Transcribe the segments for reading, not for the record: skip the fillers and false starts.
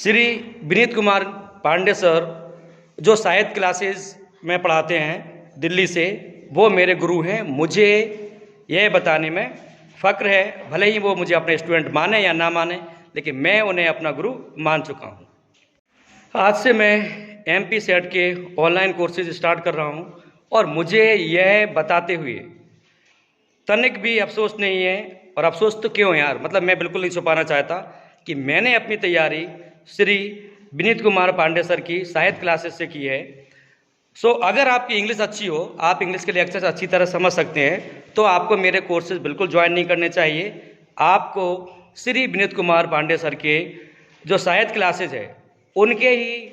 Shri Vineet Kumar Pandey sir जो साहित्य classes में पढ़ाते हैं दिल्ली से, वो मेरे गुरु हैं। मुझे यह बताने में फ़क्र है, भले ही वो मुझे अपने स्टूडेंट माने या ना माने, लेकिन मैं उन्हें अपना गुरु मान चुका हूँ। आज से मैं एमपी सेट के ऑनलाइन कोर्सेज स्टार्ट कर रहा हूँ और मुझे यह बताते हुए तनिक भी अफसोस नहीं है। और अफसोस तो क्यों यार, मतलब मैं बिल्कुल नहीं छुपाना चाहता कि मैंने अपनी तैयारी श्री विनीत कुमार पांडे सर की साहित्य क्लासेस से की है। अगर आपकी इंग्लिश अच्छी हो, आप इंग्लिश के लेक्चर्स अच्छी तरह समझ सकते हैं, तो आपको मेरे कोर्सेज बिल्कुल ज्वाइन नहीं करने चाहिए। आपको श्री विनीत कुमार पांडे सर के जो साहित्य क्लासेज है उनके ही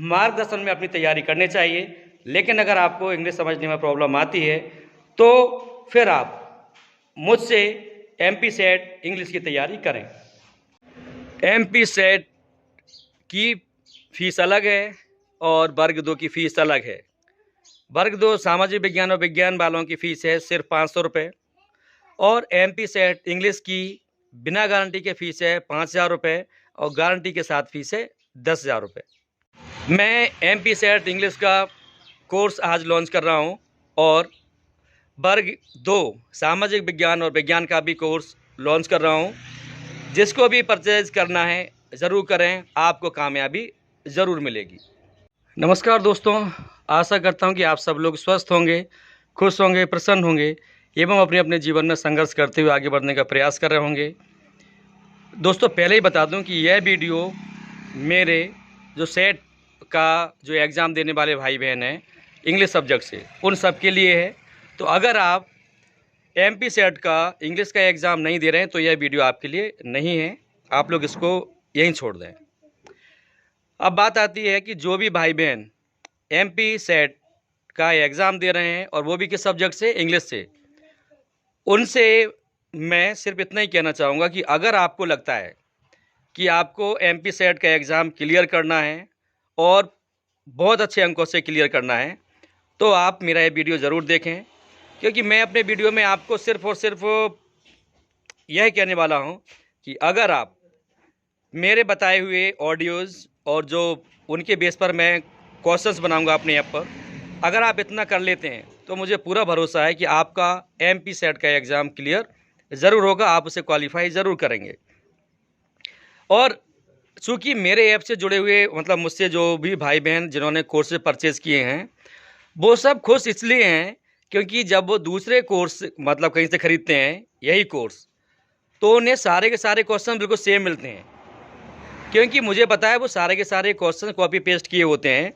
मार्गदर्शन में अपनी तैयारी करनी चाहिए। लेकिन अगर आपको इंग्लिश समझने में प्रॉब्लम आती है तो फिर आप मुझसे एमपी सेट इंग्लिश की तैयारी करें। एमपी सेट की फ़ीस अलग है और वर्ग 2 की फ़ीस अलग है। वर्ग 2 सामाजिक विज्ञान और विज्ञान वालों की फ़ीस है सिर्फ 500 रुपये और एमपी सेट इंग्लिश की बिना गारंटी के फ़ीस है 5000 रुपये और गारंटी के साथ फ़ीस है 10,000 रुपये। मैं एमपी सेट इंग्लिश का कोर्स आज लॉन्च कर रहा हूं और वर्ग 2 सामाजिक विज्ञान और विज्ञान का भी कोर्स लॉन्च कर रहा हूं। जिसको भी परचेज करना है ज़रूर करें, आपको कामयाबी ज़रूर मिलेगी। नमस्कार दोस्तों, आशा करता हूं कि आप सब लोग स्वस्थ होंगे, खुश होंगे, प्रसन्न होंगे एवं अपने अपने जीवन में संघर्ष करते हुए आगे बढ़ने का प्रयास कर रहे होंगे। दोस्तों, पहले ही बता दूं कि यह वीडियो मेरे जो सेट का जो एग्ज़ाम देने वाले भाई बहन हैं इंग्लिश सब्जेक्ट से, उन सब के लिए है। तो अगर आप एमपी सेट का इंग्लिश का एग्ज़ाम नहीं दे रहे हैं तो यह वीडियो आपके लिए नहीं है, आप लोग इसको यहीं छोड़ दें। अब बात आती है कि जो भी भाई बहन एमपी सेट का एग्ज़ाम दे रहे हैं और वो भी किस सब्जेक्ट से, इंग्लिश से, उनसे मैं सिर्फ इतना ही कहना चाहूँगा कि अगर आपको लगता है कि आपको एमपी सेट का एग्ज़ाम क्लियर करना है और बहुत अच्छे अंकों से क्लियर करना है, तो आप मेरा ये वीडियो ज़रूर देखें। क्योंकि मैं अपने वीडियो में आपको सिर्फ और सिर्फ यह कहने वाला हूँ कि अगर आप मेरे बताए हुए ऑडियोज़ और जो उनके बेस पर मैं क्वेश्चंस बनाऊंगा अपने ऐप पर, अगर आप इतना कर लेते हैं तो मुझे पूरा भरोसा है कि आपका एमपी सेट का एग्ज़ाम क्लियर ज़रूर होगा, आप उसे क्वालिफाई ज़रूर करेंगे। और चूँकि मेरे ऐप से जुड़े हुए, मतलब मुझसे जो भी भाई बहन जिन्होंने कोर्सेज परचेज़ किए हैं, वो सब खुश इसलिए हैं क्योंकि जब वो दूसरे कोर्स मतलब कहीं से ख़रीदते हैं यही कोर्स, तो उन्हें सारे के सारे क्वेश्चन बिल्कुल सेम मिलते हैं। क्योंकि मुझे पता है वो सारे के सारे क्वेश्चन कॉपी पेस्ट किए होते हैं,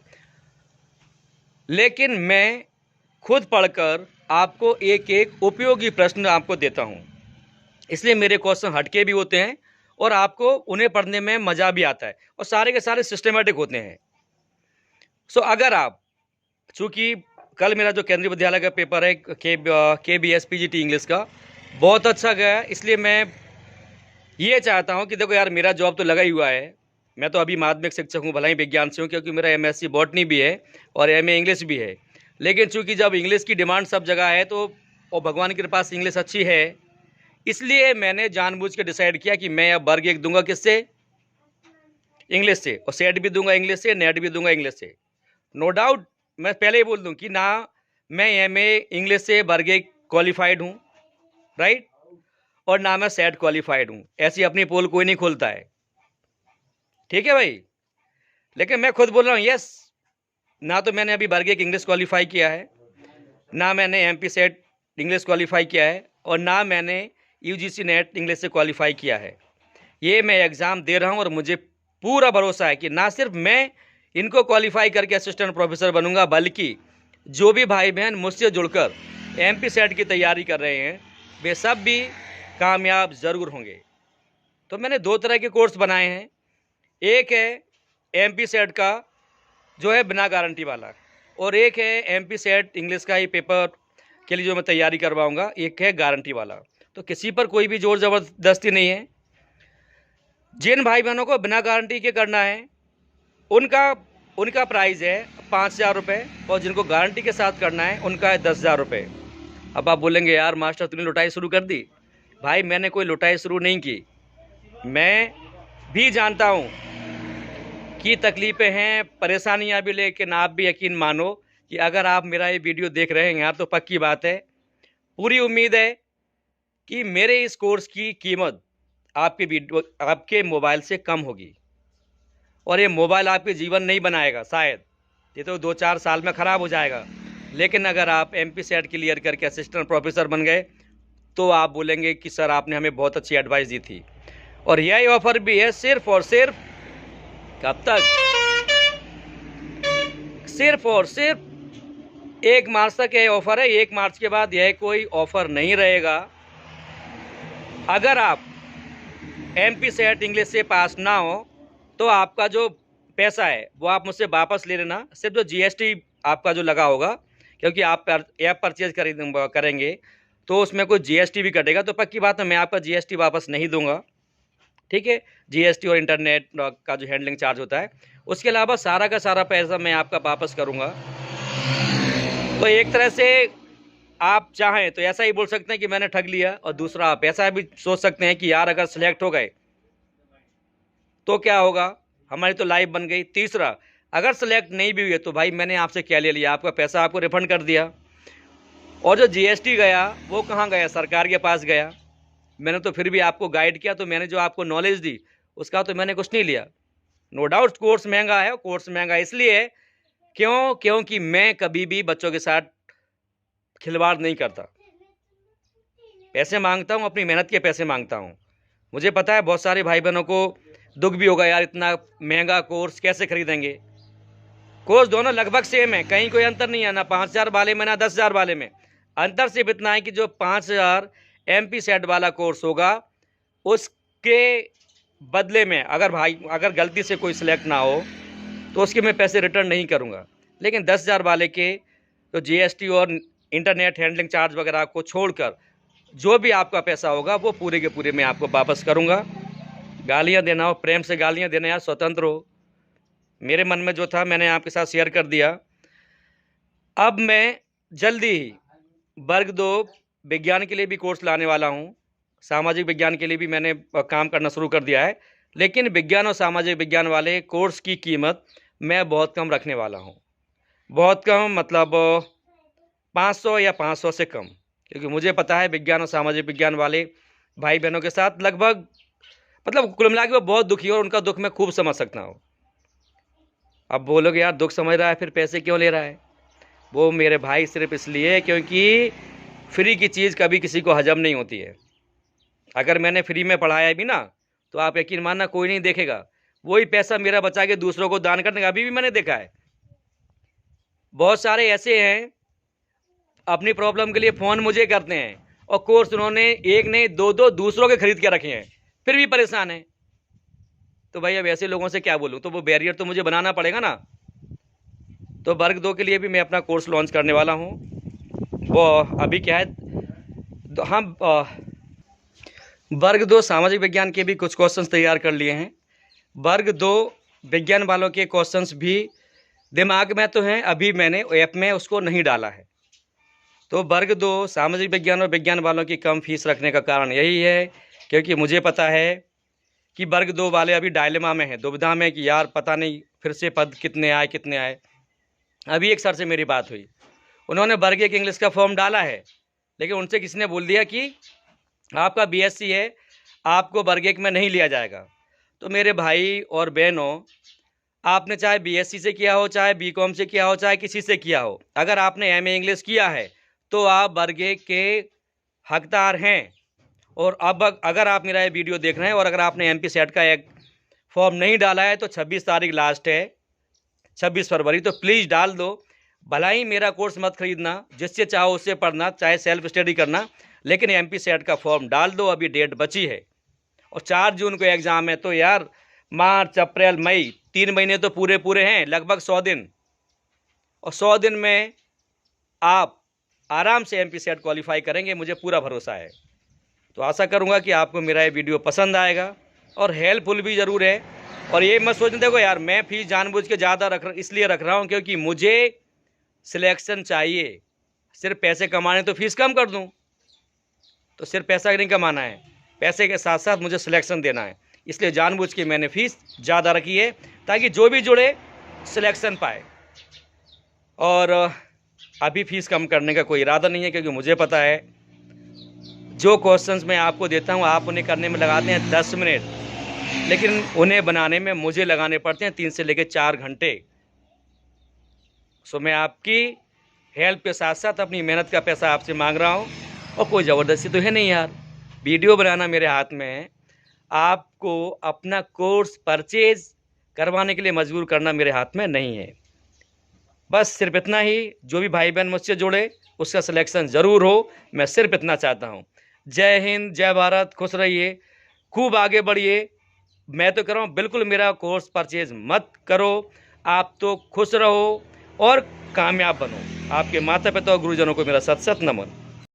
लेकिन मैं खुद पढ़कर आपको एक एक उपयोगी प्रश्न आपको देता हूँ। इसलिए मेरे क्वेश्चन हटके भी होते हैं और आपको उन्हें पढ़ने में मज़ा भी आता है और सारे के सारे सिस्टमेटिक होते हैं। अगर आप, चूँकि कल मेरा जो केंद्रीय विद्यालय का पेपर है KBSPGT इंग्लिश का बहुत अच्छा गया, इसलिए मैं ये चाहता हूँ कि देखो यार, मेरा जॉब तो लगा ही हुआ है। मैं तो अभी माध्यमिक शिक्षक हूँ, भला ही विज्ञान से हूँ, क्योंकि मेरा MSc बॉटनी भी है और MA इंग्लिश भी है। लेकिन चूँकि जब इंग्लिश की डिमांड सब जगह है तो, और भगवान की कृपा से इंग्लिश अच्छी है, इसलिए मैंने जानबूझ के डिसाइड किया कि मैं अब वर्ग 1 दूंगा किससे, इंग्लिश से, और सेट भी दूंगा इंग्लिश से, नेट भी दूंगा इंग्लिश से। नो डाउट मैं पहले ही बोल दूं कि ना मैं MA इंग्लिश से वर्ग 1 क्वालिफाइड हूँ, राइट, और ना मैं सेट क्वालिफाइड हूँ। ऐसी अपनी पोल कोई नहीं खोलता है, ठीक है भाई। लेकिन मैं खुद बोल रहा हूँ यस, ना तो मैंने अभी वर्ग 1 इंग्लिश क्वालिफाई किया है, ना मैंने एमपी सेट इंग्लिश क्वालिफाई किया है, और ना मैंने UGC नेट इंग्लिश से क्वालिफाई किया है। ये मैं एग्ज़ाम दे रहा हूँ और मुझे पूरा भरोसा है कि ना सिर्फ मैं इनको क्वालिफाई करके असिस्टेंट प्रोफेसर बनूंगा, बल्कि जो भी भाई बहन मुझसे जुड़कर एमपी सेट की तैयारी कर रहे हैं वे सब भी कामयाब ज़रूर होंगे। तो मैंने 2 तरह के कोर्स बनाए हैं। एक है एमपी सेट का जो है बिना गारंटी वाला, और एक है एमपी सेट इंग्लिश का ही पेपर के लिए जो मैं तैयारी करवाऊँगा, एक है गारंटी वाला। तो किसी पर कोई भी ज़ोर ज़बरदस्ती नहीं है। जिन भाई बहनों को बिना गारंटी के करना है उनका प्राइस है 5,000 रुपये, और जिनको गारंटी के साथ करना है उनका है 10,000 रुपये। अब आप बोलेंगे यार मास्टर तूने लुटाई शुरू कर दी। भाई मैंने कोई लुटाई शुरू नहीं की। मैं भी जानता हूँ की तकलीफ़ें हैं, परेशानियां भी, लेकिन आप भी यकीन मानो कि अगर आप मेरा ये वीडियो देख रहे हैं यार तो पक्की बात है, पूरी उम्मीद है कि मेरे इस कोर्स की कीमत आपके मोबाइल से कम होगी। और ये मोबाइल आपके जीवन नहीं बनाएगा, शायद ये तो 2-4 साल में ख़राब हो जाएगा, लेकिन अगर आप एमपी सेट क्लियर करके असिस्टेंट प्रोफेसर बन गए तो आप बोलेंगे कि सर आपने हमें बहुत अच्छी एडवाइस दी थी। और यही ऑफ़र भी है सिर्फ और सिर्फ कब तक, सिर्फ और सिर्फ 1 मार्च तक यह ऑफ़र है। 1 मार्च के बाद यह कोई ऑफ़र नहीं रहेगा। अगर आप एमपी सेट इंग्लिश से पास ना हो तो आपका जो पैसा है वो आप मुझसे वापस ले लेना। सिर्फ जो जीएसटी आपका जो लगा होगा, क्योंकि आप ऐप परचेज करेंगे तो उसमें कोई जीएसटी भी कटेगा, तो पक्की बात है मैं आपका जीएसटी वापस नहीं दूंगा, ठीक है। जीएसटी और इंटरनेट का जो हैंडलिंग चार्ज होता है, उसके अलावा सारा का सारा पैसा मैं आपका वापस करूंगा। तो एक तरह से आप चाहें तो ऐसा ही बोल सकते हैं कि मैंने ठग लिया, और दूसरा आप ऐसा भी सोच सकते हैं कि यार अगर सिलेक्ट हो गए तो क्या होगा, हमारी तो लाइफ बन गई। तीसरा, अगर सिलेक्ट नहीं भी हुए तो भाई मैंने आपसे क्या ले लिया, आपका पैसा आपको रिफंड कर दिया। और जो जीएसटी गया वो कहाँ गया, सरकार के पास गया। मैंने तो फिर भी आपको गाइड किया, तो मैंने जो आपको नॉलेज दी उसका तो मैंने कुछ नहीं लिया। नो डाउट कोर्स महंगा है, कोर्स महंगा इसलिए है क्योंकि मैं कभी भी बच्चों के साथ खिलवाड़ नहीं करता। पैसे मांगता हूँ, अपनी मेहनत के पैसे मांगता हूँ। मुझे पता है बहुत सारे भाई बहनों को दुख भी होगा, यार इतना महंगा कोर्स कैसे खरीदेंगे। कोर्स दोनों लगभग सेम है, कहीं कोई अंतर नहीं है, ना 5,000 वाले में ना 10,000 वाले में। अंतर सिर्फ इतना है कि जो 5,000 एमपी सेट वाला कोर्स होगा उसके बदले में अगर गलती से कोई सिलेक्ट ना हो तो उसके मैं पैसे रिटर्न नहीं करूँगा। लेकिन 10,000 वाले के तो जीएसटी और इंटरनेट हैंडलिंग चार्ज वगैरह को छोड़कर जो भी आपका पैसा होगा वो पूरे के पूरे मैं आपको वापस करूँगा। गालियाँ देना हो, प्रेम से गालियाँ देना, यार स्वतंत्र हो। मेरे मन में जो था मैंने आपके साथ शेयर कर दिया। अब मैं जल्दी ही वर्ग 2 विज्ञान के लिए भी कोर्स लाने वाला हूँ। सामाजिक विज्ञान के लिए भी मैंने काम करना शुरू कर दिया है, लेकिन विज्ञान और सामाजिक विज्ञान वाले कोर्स की कीमत मैं बहुत कम रखने वाला हूँ। बहुत कम मतलब 500 या 500 से कम, क्योंकि मुझे पता है विज्ञान और सामाजिक विज्ञान वाले भाई बहनों के साथ लगभग मतलब कुल मिला के वो बहुत दुखी हो, और उनका दुख मैं खूब समझ सकता हूँ। अब बोलोगे यार दुख समझ रहा है फिर पैसे क्यों ले रहा है। वो मेरे भाई सिर्फ इसलिए क्योंकि फ्री की चीज़ कभी किसी को हजम नहीं होती है। अगर मैंने फ्री में पढ़ाया भी ना तो आप यकीन मानना कोई नहीं देखेगा, वही पैसा मेरा बचा के दूसरों को दान करने का अभी भी मैंने देखा है। बहुत सारे ऐसे हैं अपनी प्रॉब्लम के लिए फ़ोन मुझे करते हैं, और कोर्स उन्होंने एक नहीं 2-2 दूसरों के खरीद के रखे हैं, फिर भी परेशान है। तो भाई अब ऐसे लोगों से क्या बोलूँ, तो वो बैरियर तो मुझे बनाना पड़ेगा ना। तो वर्ग 2 के लिए भी मैं अपना कोर्स लॉन्च करने वाला हूँ। वो अभी क्या है, हम वर्ग 2 सामाजिक विज्ञान के भी कुछ क्वेश्चंस तैयार कर लिए हैं। वर्ग 2 विज्ञान वालों के क्वेश्चंस भी दिमाग में तो हैं, अभी मैंने ऐप में उसको नहीं डाला है। तो वर्ग 2 सामाजिक विज्ञान और विज्ञान वालों की कम फीस रखने का कारण यही है, क्योंकि मुझे पता है कि वर्ग 2 वाले अभी डायलेमा में हैं, दुविधा में कि यार पता नहीं फिर से पद कितने आए। अभी एक सर से मेरी बात हुई, उन्होंने वर्ग 1 इंग्लिश का फॉर्म डाला है, लेकिन उनसे किसी ने बोल दिया कि आपका बीएससी है, आपको वर्ग 1 में नहीं लिया जाएगा। तो मेरे भाई और बहनों, आपने चाहे बीएससी से किया हो, चाहे बीकॉम से किया हो, चाहे किसी से किया हो, अगर आपने एमए इंग्लिश किया है तो आप वर्ग 1 के हकदार हैं। और अब अगर आप मेरा ये वीडियो देख रहे हैं और अगर आपने एमपी सेट का एक फॉर्म नहीं डाला है तो 26 तारीख लास्ट है, 26 फरवरी, तो प्लीज़ डाल दो। भला ही मेरा कोर्स मत खरीदना, जिससे चाहो उससे पढ़ना, चाहे सेल्फ स्टडी करना, लेकिन एमपी सेट का फॉर्म डाल दो, अभी डेट बची है। और 4 जून को एग्ज़ाम है, तो यार मार्च अप्रैल मई 3 महीने तो पूरे हैं, लगभग 100 दिन। और 100 दिन में आप आराम से एमपी सेट क्वालिफाई करेंगे, मुझे पूरा भरोसा है। तो आशा करूँगा कि आपको मेरा ये वीडियो पसंद आएगा और हेल्पफुल भी ज़रूर है। और ये मत सोचने, देखो यार मैं फीस जानबूझ के ज़्यादा इसलिए रख रहा हूँ क्योंकि मुझे सिलेक्शन चाहिए। सिर्फ पैसे कमाने तो फीस कम कर दूँ, तो सिर्फ पैसा नहीं कमाना है, पैसे के साथ साथ मुझे सिलेक्शन देना है। इसलिए जानबूझ के मैंने फ़ीस ज़्यादा रखी है ताकि जो भी जुड़े सिलेक्शन पाए। और अभी फ़ीस कम करने का कोई इरादा नहीं है, क्योंकि मुझे पता है जो क्वेश्चंस मैं आपको देता हूँ आप उन्हें करने में लगाते हैं 10 मिनट, लेकिन उन्हें बनाने में मुझे लगाने पड़ते हैं 3 से लेकर 4 घंटे। सो मैं आपकी हेल्प के साथ साथ अपनी मेहनत का पैसा आपसे मांग रहा हूँ, और कोई ज़बरदस्ती तो है नहीं यार। वीडियो बनाना मेरे हाथ में है, आपको अपना कोर्स परचेज करवाने के लिए मजबूर करना मेरे हाथ में नहीं है। बस सिर्फ इतना ही, जो भी भाई बहन मुझसे जुड़े उसका सिलेक्शन ज़रूर हो, मैं सिर्फ इतना चाहता हूँ। जय हिंद, जय भारत, खुश रहिए, खूब आगे बढ़िए। मैं तो कह रहा हूँ बिल्कुल मेरा कोर्स परचेज मत करो, आप तो खुश रहो और कामयाब बनो। आपके माता पिता और गुरुजनों को मेरा सत सत नमन।